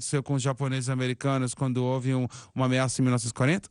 aconteceu com os japoneses americanos quando houve uma ameaça em 1940?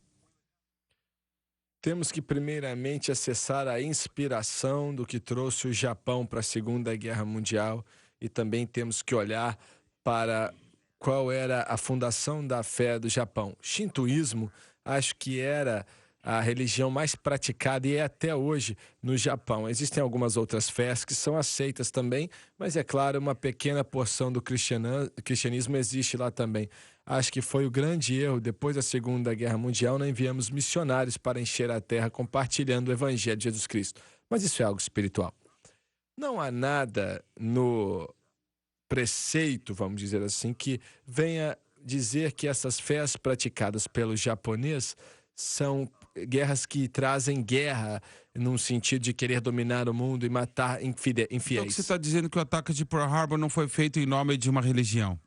Temos que primeiramente acessar a inspiração do que trouxe o Japão para a Segunda Guerra Mundial e também temos que olhar para qual era a fundação da fé do Japão. Shintoísmo, acho que era a religião mais praticada e é até hoje no Japão. Existem algumas outras fés que são aceitas também, mas é claro, uma pequena porção do cristianismo existe lá também. Acho que foi o grande erro, depois da Segunda Guerra Mundial, nós enviamos missionários para encher a terra compartilhando o Evangelho de Jesus Cristo. Mas isso é algo espiritual. Não há nada no preceito, vamos dizer assim, que venha dizer que essas fés praticadas pelo japonês são guerras que trazem guerra num sentido de querer dominar o mundo e matar Então que você infiéis. está dizendo que o ataque de Pearl Harbor não foi feito em nome de uma religião?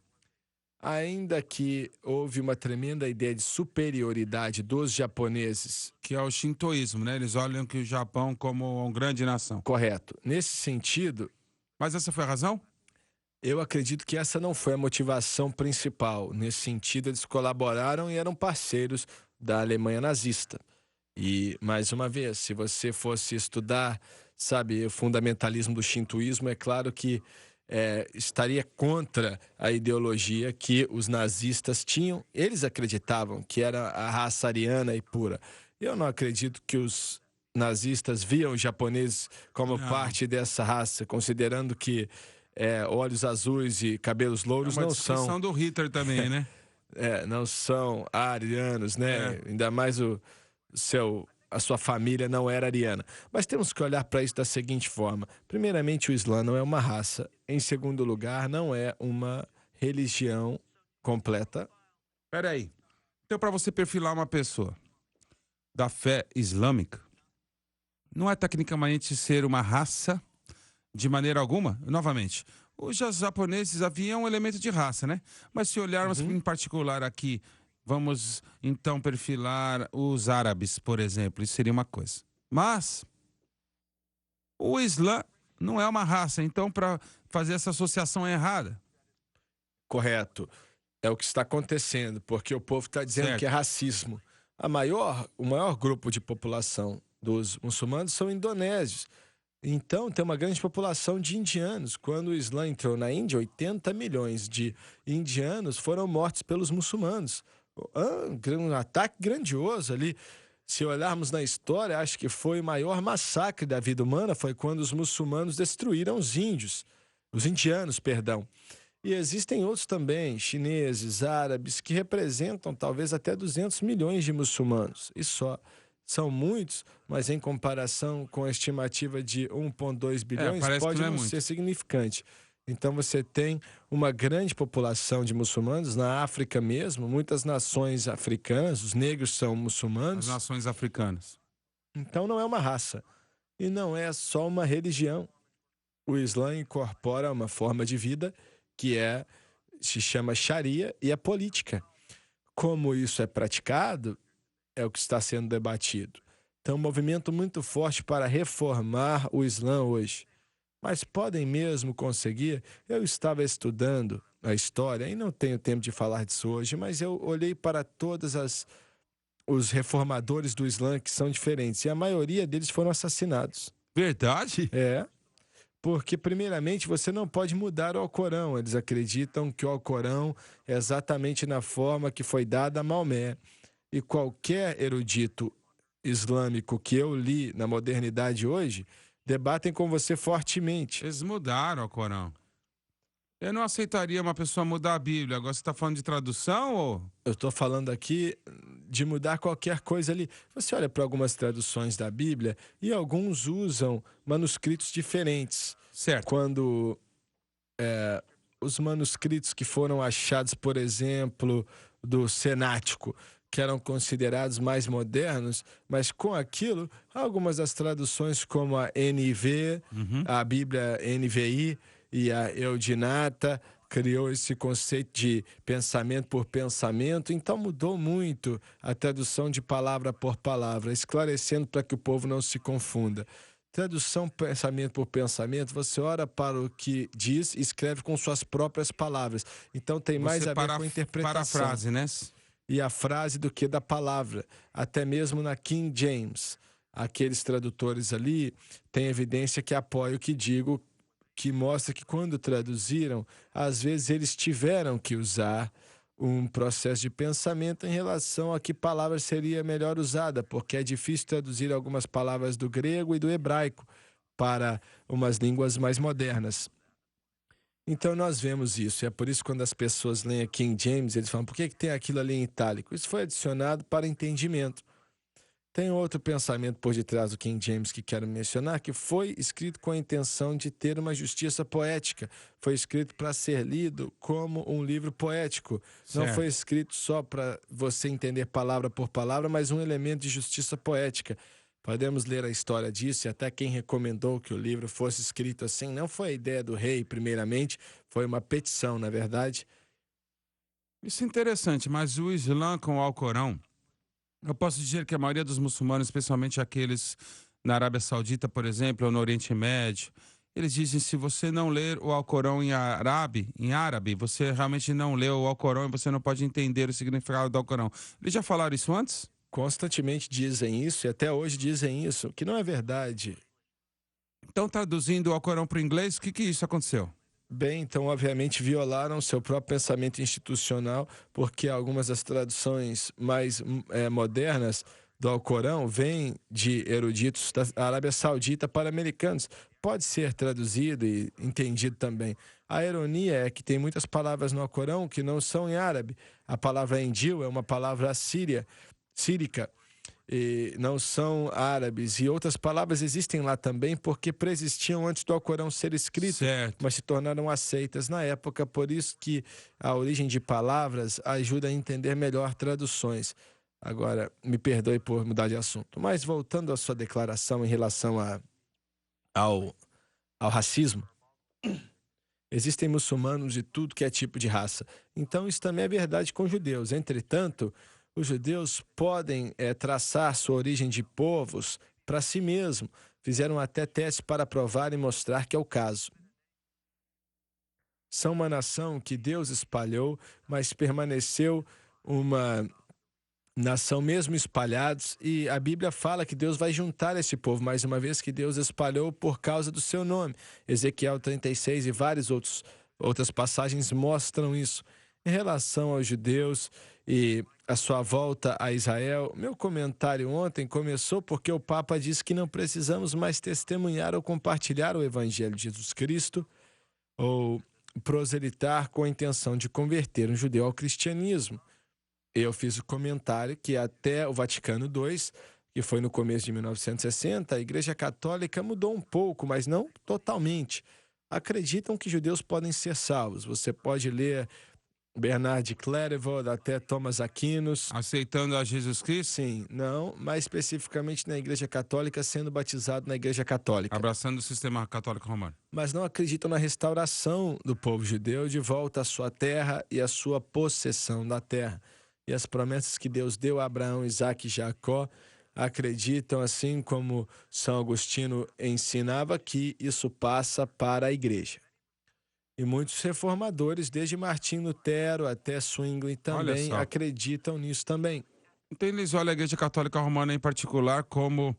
Ainda que houve uma tremenda ideia de superioridade dos japoneses, Que é o shintoísmo, né? Eles olham que o Japão como uma grande nação. correto. Nesse sentido, Mas essa foi a razão? eu acredito que essa não foi a motivação principal. Nesse sentido, eles colaboraram e eram parceiros da Alemanha nazista. E, mais uma vez, se você fosse estudar, sabe, o fundamentalismo do shintoísmo, é claro que estaria contra a ideologia que os nazistas tinham. Eles acreditavam que era a raça ariana e pura. Eu não acredito que os nazistas viam os japoneses como Não. parte dessa raça, considerando que olhos azuis e cabelos É louros uma não descrição são, do Hitler também, né? não são arianos, né? É. Ainda mais a sua família não era ariana. Mas temos que olhar para isso da seguinte forma: primeiramente, o Islã não é uma raça. Em segundo lugar, não é uma religião completa. Peraí. Então, para você perfilar uma pessoa da fé islâmica, não é tecnicamente ser uma raça de maneira alguma? Novamente, os japoneses haviam um elemento de raça, né? Mas se olharmos Uhum. em particular aqui, vamos então perfilar os árabes, por exemplo, isso seria uma coisa. Mas o Islã não é uma raça, então para fazer essa associação é errada, Correto. É o que está acontecendo, porque o povo está dizendo que é certo? racismo. O maior grupo de população dos muçulmanos são indonésios. Então, tem uma grande população de indianos. Quando o Islã entrou na Índia, 80 milhões de indianos foram mortos pelos muçulmanos. Um ataque grandioso ali. Se olharmos na história, acho que foi o maior massacre da vida humana, foi quando os muçulmanos destruíram os indianos, perdão. E existem outros também, chineses, árabes, que representam talvez até 200 milhões de muçulmanos. E só. São muitos, mas em comparação com a estimativa de 1,2 É, bilhões, parece que pode não é não ser muito. significante. Então você tem uma grande população de muçulmanos na África mesmo, muitas nações africanas, os negros são As muçulmanos. nações africanas. Então não é uma raça e não é só uma religião. O Islã incorpora uma forma de vida que se chama Sharia e é política. Como isso é praticado, é o que está sendo debatido. Então, um movimento muito forte para reformar o Islã hoje. Mas podem mesmo conseguir? Eu estava estudando a história e não tenho tempo de falar disso hoje, mas eu olhei para os reformadores do Islã que são diferentes e a maioria deles foram assassinados. Verdade? É, porque primeiramente você não pode mudar o Alcorão. Eles acreditam que o Alcorão é exatamente na forma que foi dada a Maomé. E qualquer erudito islâmico que eu li na modernidade hoje debatem com você fortemente. Eles mudaram o Corão. Eu não aceitaria uma pessoa mudar a Bíblia. Agora você está falando de tradução ou... Eu estou falando aqui de mudar qualquer coisa ali. Você olha para algumas traduções da Bíblia e alguns usam manuscritos diferentes. Certo. Quando os manuscritos que foram achados, por exemplo, do Cenático, que eram considerados mais modernos, mas com aquilo, algumas das traduções, como a NV, Uhum. a Bíblia NVI e a Eudinata, criou esse conceito de pensamento por pensamento, então mudou muito a tradução de palavra por palavra, esclarecendo para que o povo não se confunda. Tradução pensamento por pensamento, você ora para o que diz e escreve com suas próprias palavras. Então tem mais Você a ver com a interpretação parafrase, né? e a frase do que da palavra. Até mesmo na King James, aqueles tradutores ali têm evidência que apoia o que digo, que mostra que quando traduziram, às vezes eles tiveram que usar um processo de pensamento em relação a que palavra seria melhor usada, porque é difícil traduzir algumas palavras do grego e do hebraico para umas línguas mais modernas. Então nós vemos isso, e é por isso que quando as pessoas leem a King James, eles falam, por que tem aquilo ali em itálico? Isso foi adicionado para entendimento. Tem outro pensamento por detrás do King James que quero mencionar, que foi escrito com a intenção de ter uma justiça poética. Foi escrito para ser lido como um livro poético. Não Certo. foi escrito só para você entender palavra por palavra, mas um elemento de justiça poética. Podemos ler a história disso, e até quem recomendou que o livro fosse escrito assim, não foi a ideia do rei, primeiramente, foi uma petição, na verdade. Isso é interessante, mas o Islã com o Alcorão, eu posso dizer que a maioria dos muçulmanos, especialmente aqueles na Arábia Saudita, por exemplo, ou no Oriente Médio, eles dizem se você não ler o Alcorão em árabe, você realmente não leu o Alcorão e você não pode entender o significado do Alcorão. Eles já falaram isso antes? Constantemente dizem isso, e até hoje dizem isso, que não é verdade. Então, traduzindo o Alcorão para o inglês, o que isso aconteceu? Bem, então, obviamente, violaram seu próprio pensamento institucional, porque algumas das traduções mais modernas do Alcorão vêm de eruditos da Arábia Saudita para americanos. Pode ser traduzido e entendido também. A ironia é que tem muitas palavras no Alcorão que não são em árabe. A palavra endil é uma palavra sírica, e não são árabes, e outras palavras existem lá também porque preexistiam antes do Alcorão ser escrito, Certo. mas se tornaram aceitas na época, por isso que a origem de palavras ajuda a entender melhor traduções. Agora, me perdoe por mudar de assunto, mas voltando à sua declaração em relação ao racismo, existem muçulmanos de tudo que é tipo de raça, então isso também é verdade com judeus. Entretanto, os judeus podem traçar sua origem de povos para si mesmo. Fizeram até testes para provar e mostrar que é o caso. São uma nação que Deus espalhou, mas permaneceu uma nação mesmo espalhados, e a Bíblia fala que Deus vai juntar esse povo, mais uma vez que Deus espalhou por causa do seu nome. Ezequiel 36 e várias outras passagens mostram isso. Em relação aos judeus e a sua volta a Israel, meu comentário ontem começou porque o Papa disse que não precisamos mais testemunhar ou compartilhar o Evangelho de Jesus Cristo ou proselitar com a intenção de converter um judeu ao cristianismo. Eu fiz o comentário que até o Vaticano II, que foi no começo de 1960, a Igreja Católica mudou um pouco, mas não totalmente. Acreditam que judeus podem ser salvos. Você pode ler Bernard de Clairvaux, até Thomas Aquinas. Aceitando a Jesus Cristo? Sim, não, mais especificamente na Igreja Católica, sendo batizado na Igreja Católica. Abraçando o sistema católico romano. Mas não acreditam na restauração do povo judeu de volta à sua terra e à sua possessão da terra. E as promessas que Deus deu a Abraão, Isaque e Jacó, acreditam, assim como São Agostinho ensinava, que isso passa para a Igreja. E muitos reformadores, desde Martim Lutero até Zwingli, também acreditam nisso também. Então eles olham a Igreja Católica Romana em particular como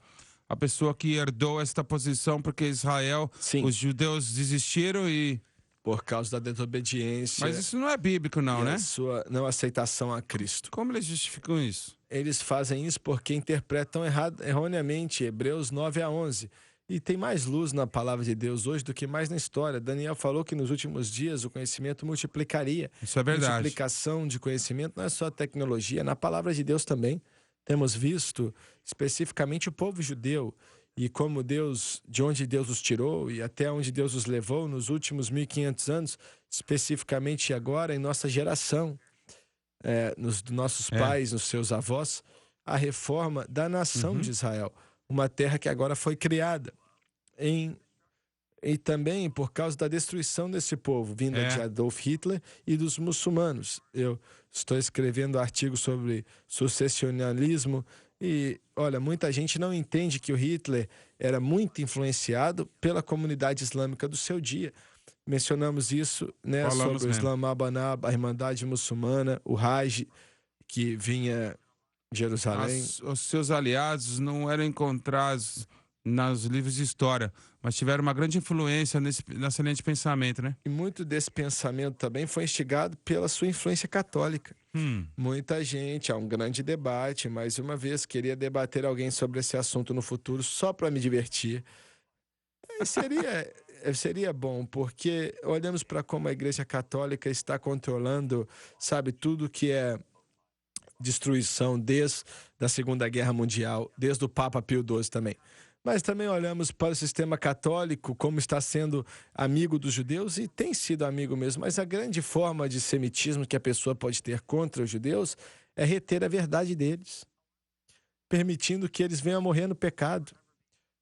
a pessoa que herdou esta posição porque Israel, Sim, os judeus desistiram e... por causa da desobediência. Mas isso não é bíblico não, e né? a sua não aceitação a Cristo. Como eles justificam isso? Eles fazem isso porque interpretam erroneamente Hebreus 9-11. E tem mais luz na palavra de Deus hoje do que mais na história. Daniel falou que nos últimos dias o conhecimento multiplicaria. Isso é verdade. Multiplicação de conhecimento não é só tecnologia, na palavra de Deus também. Temos visto especificamente o povo judeu e como Deus, de onde Deus os tirou e até onde Deus os levou nos últimos 1500 anos, especificamente agora em nossa geração, nos nossos pais, nos seus avós, a reforma da nação de Israel. Uma terra que agora foi criada e também por causa da destruição desse povo, vinda de Adolf Hitler e dos muçulmanos. Eu estou escrevendo artigo sobre sucessionalismo E, olha, muita gente não entende que o Hitler era muito influenciado pela comunidade islâmica do seu dia. Mencionamos isso, né, Falamos sobre o mesmo. Islam Abanab, a Irmandade Muçulmana, o Hajj, que vinha de Jerusalém. Os seus aliados não eram encontrados nos livros de história, mas tiveram uma grande influência nessa linha de pensamento, né? E muito desse pensamento também foi instigado pela sua influência católica. Muita gente, há um grande debate, mais uma vez, queria debater alguém sobre esse assunto no futuro só para me divertir. E seria bom, porque olhamos para como a Igreja Católica está controlando, sabe, tudo que é destruição desde a Segunda Guerra Mundial, desde o Papa Pio XII também. Mas também olhamos para o sistema católico como está sendo amigo dos judeus, e tem sido amigo mesmo. Mas a grande forma de semitismo que a pessoa pode ter contra os judeus é reter a verdade deles, permitindo que eles venham a morrer no pecado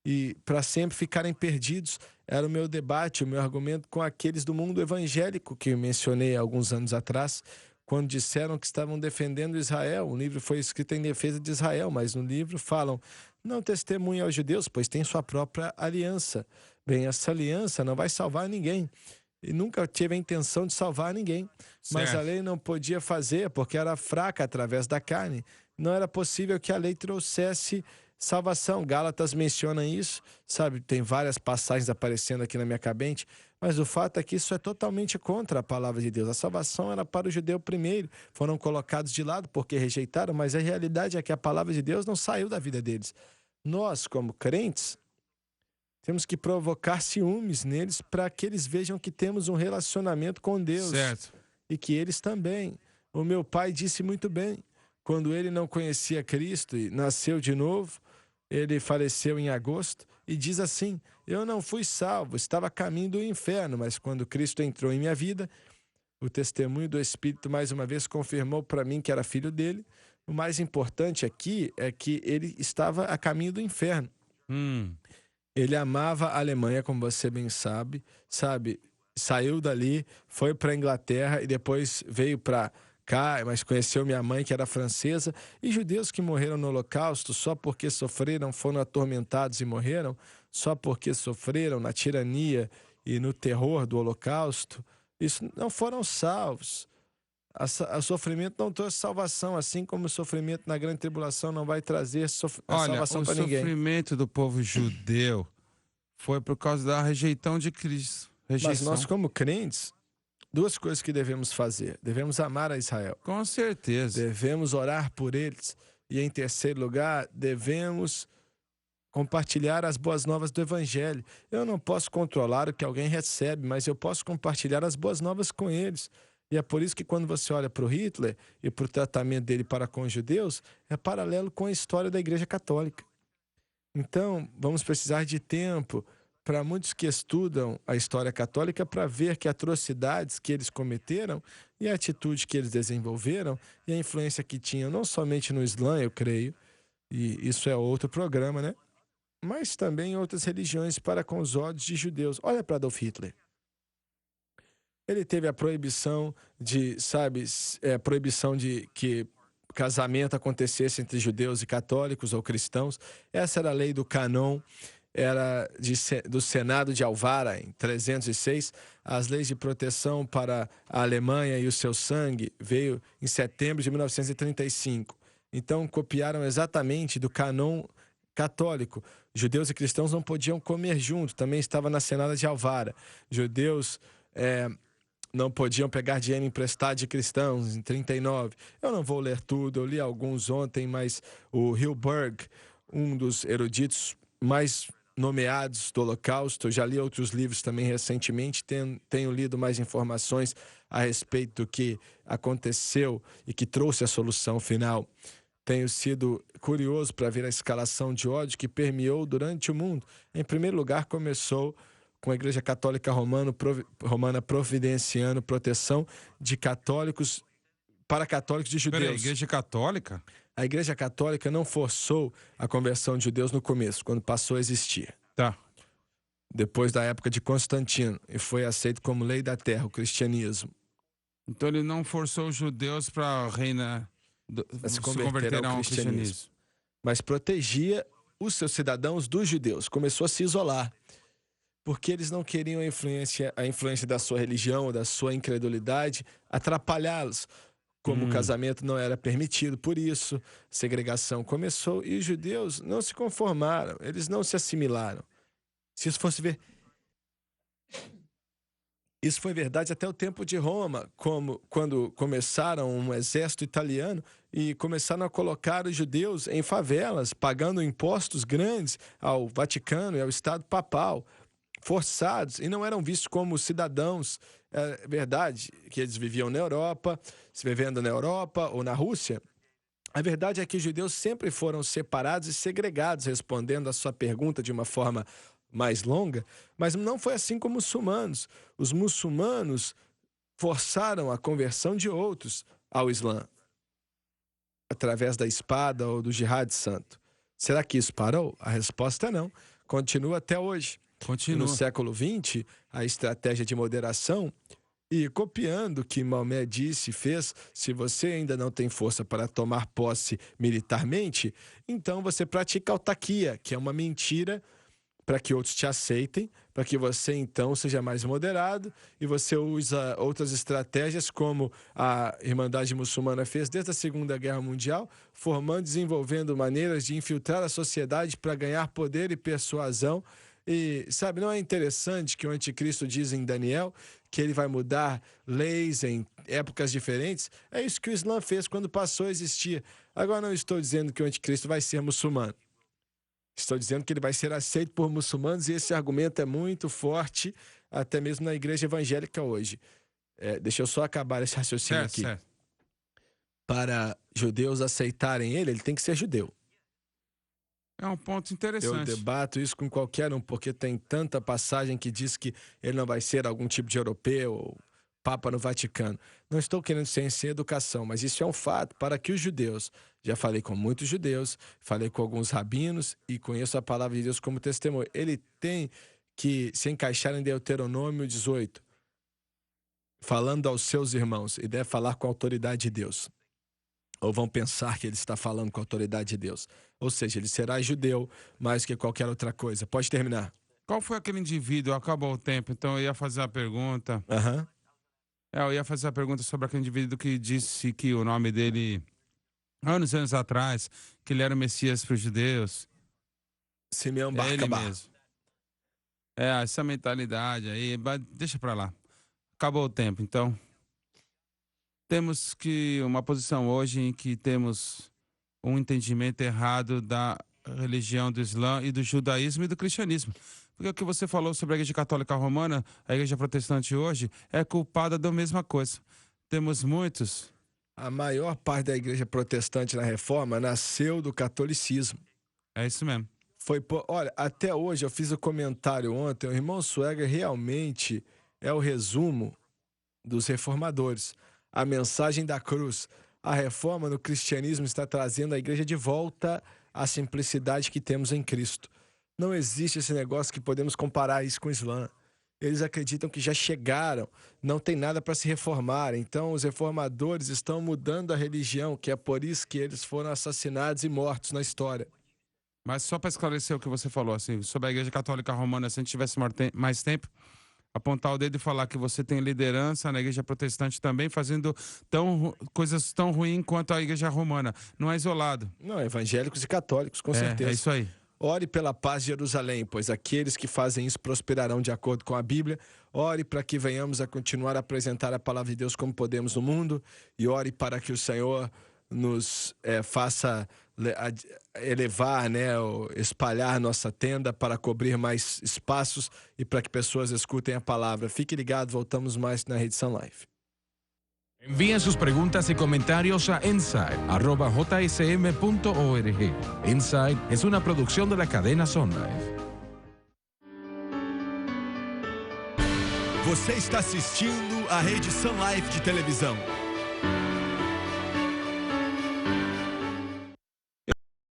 e para sempre ficarem perdidos. Era o meu debate, o meu argumento com aqueles do mundo evangélico que eu mencionei alguns anos atrás, quando disseram que estavam defendendo Israel. O livro foi escrito em defesa de Israel, mas no livro falam: não testemunhe aos judeus, pois tem sua própria aliança. Bem, essa aliança não vai salvar ninguém. E nunca teve a intenção de salvar ninguém. Mas a Certo. lei não podia fazer porque era fraca através da carne. Não era possível que a lei trouxesse salvação. Gálatas menciona isso, sabe? Tem várias passagens aparecendo aqui na minha cabeça, mas o fato é que isso é totalmente contra a palavra de Deus. A salvação era para o judeu primeiro, foram colocados de lado porque rejeitaram, mas a realidade é que a palavra de Deus não saiu da vida deles. Nós, como crentes, temos que provocar ciúmes neles para que eles vejam que temos um relacionamento com Deus. Certo. E que eles também. O meu pai disse muito bem, quando ele não conhecia Cristo e nasceu de novo, ele faleceu em agosto, e diz assim: eu não fui salvo, estava a caminho do inferno, mas quando Cristo entrou em minha vida, o testemunho do Espírito mais uma vez confirmou para mim que era filho dele. O mais importante aqui é que ele estava a caminho do inferno. Ele amava a Alemanha, como você bem sabe, saiu dali, foi para a Inglaterra e depois veio para cá, mas conheceu minha mãe, que era francesa. E judeus que morreram no Holocausto só porque sofreram, foram atormentados e morreram, só porque sofreram na tirania e no terror do Holocausto, isso não foram salvos. O sofrimento não trouxe salvação, assim como o sofrimento na grande tribulação não vai trazer a Olha, salvação o para ninguém. sofrimento do povo judeu foi por causa da rejeição de Cristo. Mas nós, como crentes, duas coisas que devemos fazer: devemos amar a Israel, Com certeza. devemos orar por eles, e em terceiro lugar, devemos compartilhar as boas novas do Evangelho. Eu não posso controlar o que alguém recebe, mas eu posso compartilhar as boas novas com eles. E é por isso que quando você olha para o Hitler e para o tratamento dele para com os judeus, é paralelo com a história da Igreja Católica. Então, vamos precisar de tempo para muitos que estudam a história católica para ver que atrocidades que eles cometeram e a atitude que eles desenvolveram e a influência que tinham não somente no Islã, eu creio, e isso é outro programa, né? Mas também em outras religiões para com os ódios de judeus. Olha para Adolf Hitler. Ele teve a proibição de, proibição de que casamento acontecesse entre judeus e católicos ou cristãos. Essa era a lei do Cânon, era do Senado de Alvara, em 306. As leis de proteção para a Alemanha e o seu sangue veio em setembro de 1935. Então, copiaram exatamente do Cânon católico. Judeus e cristãos não podiam comer junto, também estava na Senada de Alvara. Judeus não podiam pegar dinheiro emprestado de cristãos, em 39. Eu não vou ler tudo, eu li alguns ontem, mas o Hilberg, um dos eruditos mais nomeados do Holocausto, eu já li outros livros também recentemente, tenho lido mais informações a respeito do que aconteceu e que trouxe a solução final. Tenho sido curioso para ver a escalação de ódio que permeou durante o mundo. Em primeiro lugar, começou com a Igreja Católica Romana providenciando proteção de católicos para católicos de judeus. Peraí, a Igreja Católica? A Igreja Católica não forçou a conversão de judeus no começo, quando passou a existir. Tá. Depois da época de Constantino, e foi aceito como lei da terra, o cristianismo. Então ele não forçou os judeus para reinar, se converter ao cristianismo. mas protegia os seus cidadãos dos judeus. Começou a se isolar, porque eles não queriam a influência da sua religião ou da sua incredulidade atrapalhá-los. Como o casamento não era permitido, por isso, segregação começou e os judeus não se conformaram, eles não se assimilaram. Se isso fosse ver... Isso foi verdade até o tempo de Roma, quando começaram um exército italiano e começaram a colocar os judeus em favelas, pagando impostos grandes ao Vaticano e ao Estado Papal, forçados, e não eram vistos como cidadãos. É verdade que eles viviam na Europa, se vivendo na Europa ou na Rússia. A verdade é que os judeus sempre foram separados e segregados, respondendo a sua pergunta de uma forma mais longa, mas não foi assim com os muçulmanos. Os muçulmanos forçaram a conversão de outros ao Islã, através da espada ou do jihad santo. Será que isso parou? A resposta é não. Continua até hoje. Continua. No século XX, a estratégia de moderação, e copiando o que Maomé disse e fez, se você ainda não tem força para tomar posse militarmente, então você pratica autarquia, que é uma mentira para que outros te aceitem, para que você então seja mais moderado, e você usa outras estratégias como a Irmandade Muçulmana fez desde a Segunda Guerra Mundial, formando e desenvolvendo maneiras de infiltrar a sociedade para ganhar poder e persuasão. E, sabe, não é interessante que o anticristo diz em Daniel que ele vai mudar leis em épocas diferentes? É isso que o Islã fez quando passou a existir. Agora, não estou dizendo que o anticristo vai ser muçulmano. Estou dizendo que ele vai ser aceito por muçulmanos, e esse argumento é muito forte, até mesmo na igreja evangélica hoje. Deixa eu só acabar esse raciocínio aqui. Certo. Para judeus aceitarem ele tem que ser judeu. É um ponto Eu interessante. debato isso com qualquer um, porque tem tanta passagem que diz que ele não vai ser algum tipo de europeu ou papa no Vaticano. Não estou querendo ciência e educação, mas isso é um fato para que os judeus... Já falei com muitos judeus, falei com alguns rabinos e conheço a palavra de Deus como testemunho. Ele tem que se encaixar em Deuteronômio 18, falando aos seus irmãos, e deve falar com a autoridade de Deus. Ou vão pensar que ele está falando com a autoridade de Deus. Ou seja, ele será judeu mais que qualquer outra coisa. Pode terminar. Qual foi aquele indivíduo? Acabou o tempo, então eu ia fazer a pergunta. Eu ia fazer a pergunta sobre aquele indivíduo que disse que o nome dele, anos atrás, que ele era o Messias para os judeus. Simeão Bar Ele Kokhba. mesmo. Essa mentalidade aí, deixa pra lá. Acabou o tempo, então. Temos uma posição hoje em que temos um entendimento errado da religião do Islã e do judaísmo e do cristianismo. Porque o que você falou sobre a Igreja Católica Romana, a Igreja Protestante hoje, é culpada da mesma coisa. Temos muitos... A maior parte da Igreja Protestante na Reforma nasceu do catolicismo. É isso mesmo. Olha, até hoje, eu fiz o comentário ontem, o irmão Swagger realmente é o resumo dos reformadores. A mensagem da cruz. A reforma no cristianismo está trazendo a igreja de volta à simplicidade que temos em Cristo. Não existe esse negócio que podemos comparar isso com o Islã. Eles acreditam que já chegaram, não tem nada para se reformar. Então, os reformadores estão mudando a religião, que é por isso que eles foram assassinados e mortos na história. Mas só para esclarecer o que você falou, assim, sobre a Igreja Católica Romana, se a gente tivesse mais tempo, apontar o dedo e falar que você tem liderança na Igreja Protestante também, fazendo coisas tão ruins quanto a Igreja Romana. Não é isolado. Não, evangélicos e católicos, com certeza. É isso aí. Ore pela paz de Jerusalém, pois aqueles que fazem isso prosperarão de acordo com a Bíblia. Ore para que venhamos a continuar a apresentar a palavra de Deus como podemos no mundo. E ore para que o Senhor nos faça elevar, ou espalhar nossa tenda para cobrir mais espaços e para que pessoas escutem a palavra. Fique ligado, voltamos mais na Rede Sun Life. Envíen sus preguntas y comentarios a inside@jsm.org. Inside es una producción de la cadena Sun Life. Você está assistindo a Rede Sun Life de televisão.